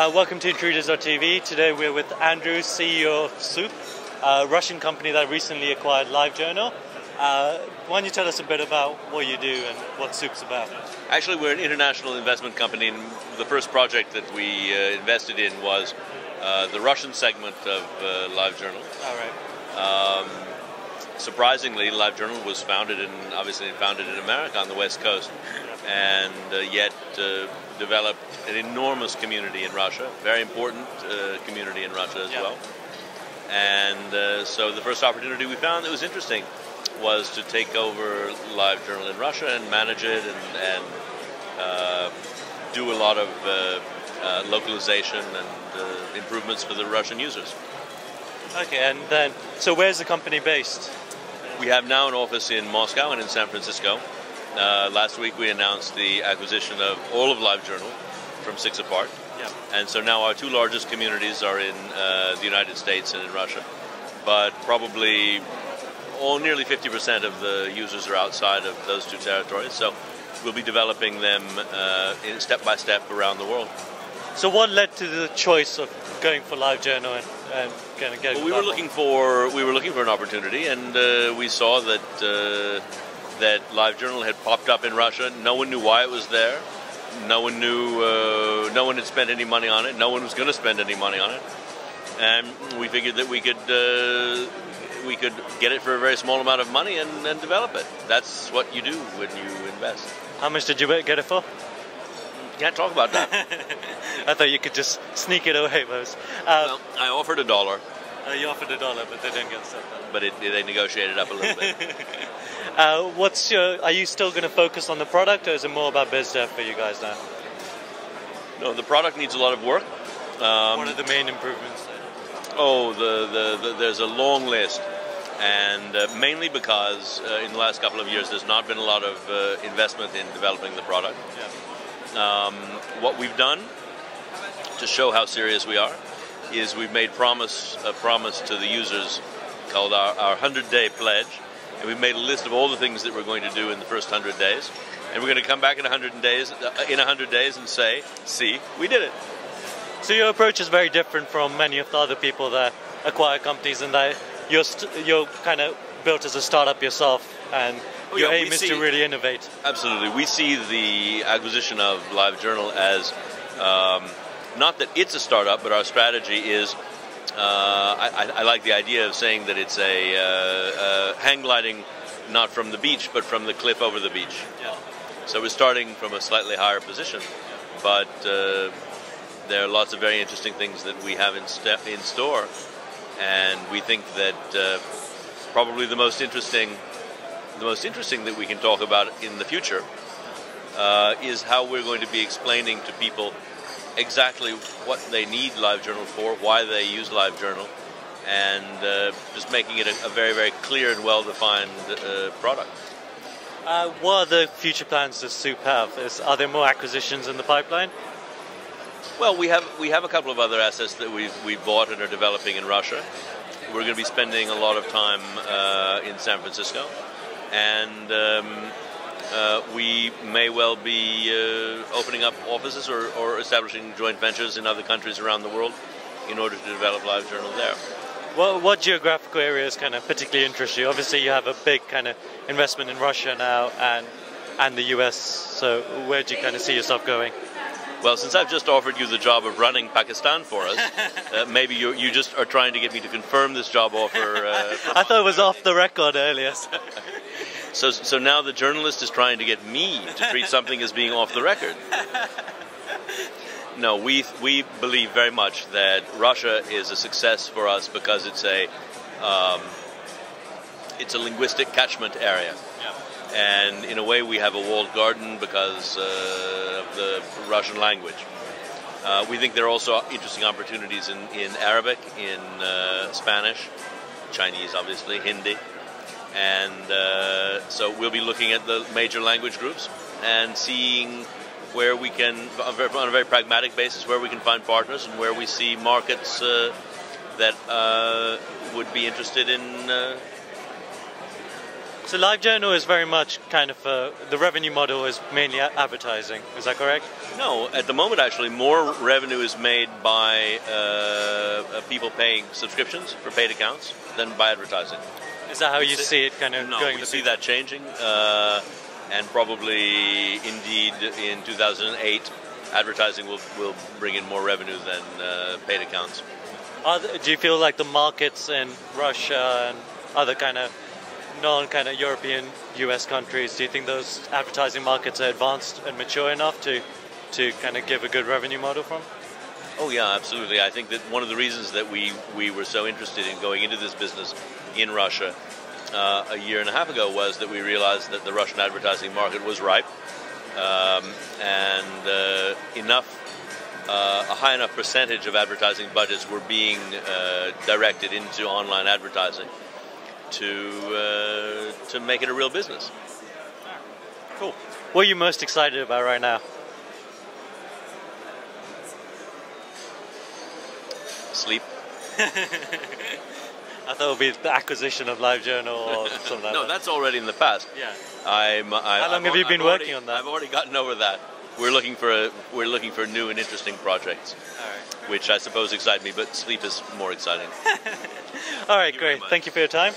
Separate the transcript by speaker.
Speaker 1: Welcome to Intruders TV. Today we're with Andrew, CEO of SUP, a Russian company that recently acquired LiveJournal. Why don't you tell us a bit about what you do and what SUP's about?
Speaker 2: Actually, we're an international investment company, and the first project that we invested in was the Russian segment of LiveJournal.
Speaker 1: All right.
Speaker 2: Surprisingly, LiveJournal was founded in America on the West Coast, and yet developed an enormous community in Russia, very important community in Russia as well. And so the first opportunity we found that was interesting was to take over LiveJournal in Russia and manage it and do a lot of localization and improvements for the Russian users.
Speaker 1: Okay, and then, so where's the company based?
Speaker 2: We have now an office in Moscow and in San Francisco. Last week we announced the acquisition of all of LiveJournal from 6 Apart.
Speaker 1: Yeah.
Speaker 2: And so now our two largest communities are in the United States and in Russia. But probably nearly 50% of the users are outside of those two territories. So we'll be developing them step by step around the world.
Speaker 1: So what led to the choice of going for LiveJournal and going to go?
Speaker 2: Well, we were looking for an opportunity, and we saw that that LiveJournal had popped up in Russia. No one knew why it was there. No one knew. No one had spent any money on it. No one was going to spend any money on it, and we figured that we could get it for a very small amount of money and develop it. That's what you do when you invest.
Speaker 1: How much did you get it for?
Speaker 2: Can't talk about that.
Speaker 1: I thought you could just sneak it away, Mose.
Speaker 2: Well, I offered $1.
Speaker 1: You offered $1, but they didn't get stuff done.
Speaker 2: But they negotiated up a little bit.
Speaker 1: Are you still going to focus on the product, or is it more about biz dev for you guys now?
Speaker 2: No, the product needs a lot of work.
Speaker 1: What are the main improvements?
Speaker 2: Oh, there's a long list, and mainly because in the last couple of years there's not been a lot of investment in developing the product.
Speaker 1: Yeah.
Speaker 2: What we've done to show how serious we are is we've made a promise to the users called our 100-day pledge, and we've made a list of all the things that we're going to do in the first 100 days, and we're going to come back in 100 days and say, see, we did it.
Speaker 1: So your approach is very different from many of the other people that acquire companies, and that you're kind of built as a startup yourself, and your aim is to really innovate.
Speaker 2: Absolutely. We see the acquisition of LiveJournal as not that it's a startup, but our strategy is, I like the idea of saying that it's a hang gliding not from the beach, but from the cliff over the beach.
Speaker 1: Yeah.
Speaker 2: So we're starting from a slightly higher position, but there are lots of very interesting things that we have in store, and we think that probably the most interesting that we can talk about in the future is how we're going to be explaining to people exactly what they need LiveJournal for, why they use LiveJournal, and just making it a very, very clear and well-defined product.
Speaker 1: What are the future plans does SUP have? Are there more acquisitions in the pipeline?
Speaker 2: Well, we have a couple of other assets that we've bought and are developing in Russia. We're going to be spending a lot of time in San Francisco, and we may well be opening up offices or establishing joint ventures in other countries around the world in order to develop LiveJournal there.
Speaker 1: What geographical areas kind of particularly interest you? Obviously, you have a big kind of investment in Russia now and the US. So where do you kind of see yourself going?
Speaker 2: Well, since I've just offered you the job of running Pakistan for us, maybe you just are trying to get me to confirm this job offer.
Speaker 1: I thought it was off the record earlier.
Speaker 2: So now the journalist is trying to get me to treat something as being off the record. No, we believe very much that Russia is a success for us because it's a linguistic catchment area.
Speaker 1: Yeah.
Speaker 2: And in a way we have a walled garden because of the Russian language. We think there are also interesting opportunities in Arabic, in Spanish, Chinese obviously, Hindi. And so we'll be looking at the major language groups and seeing where we can, on a very pragmatic basis, where we can find partners and where we see markets that would be interested in
Speaker 1: So LiveJournal is very much kind of the revenue model is mainly advertising. Is that correct?
Speaker 2: No, at the moment actually more revenue is made by people paying subscriptions for paid accounts than by advertising.
Speaker 1: Is that how you see it kind of going?
Speaker 2: We see that changing, and probably indeed in 2008 advertising will bring in more revenue than paid accounts.
Speaker 1: Do you feel like the markets in Russia and other kind of non-kind of European US countries, do you think those advertising markets are advanced and mature enough to kind of give a good revenue model from?
Speaker 2: Oh yeah, absolutely. I think that one of the reasons that we were so interested in going into this business in Russia a year and a half ago was that we realized that the Russian advertising market was ripe, and a high enough percentage of advertising budgets were being directed into online advertising to make it a real business.
Speaker 1: Cool. What are you most excited about right now?
Speaker 2: Sleep.
Speaker 1: I thought it would be the acquisition of LiveJournal or something like that.
Speaker 2: No, that's already in the past.
Speaker 1: Yeah.
Speaker 2: How
Speaker 1: long have you been working on that?
Speaker 2: I've already gotten over that. We're looking for new and interesting projects, which I suppose excite me, but sleep is more exciting.
Speaker 1: All right, great. Thank you for your time.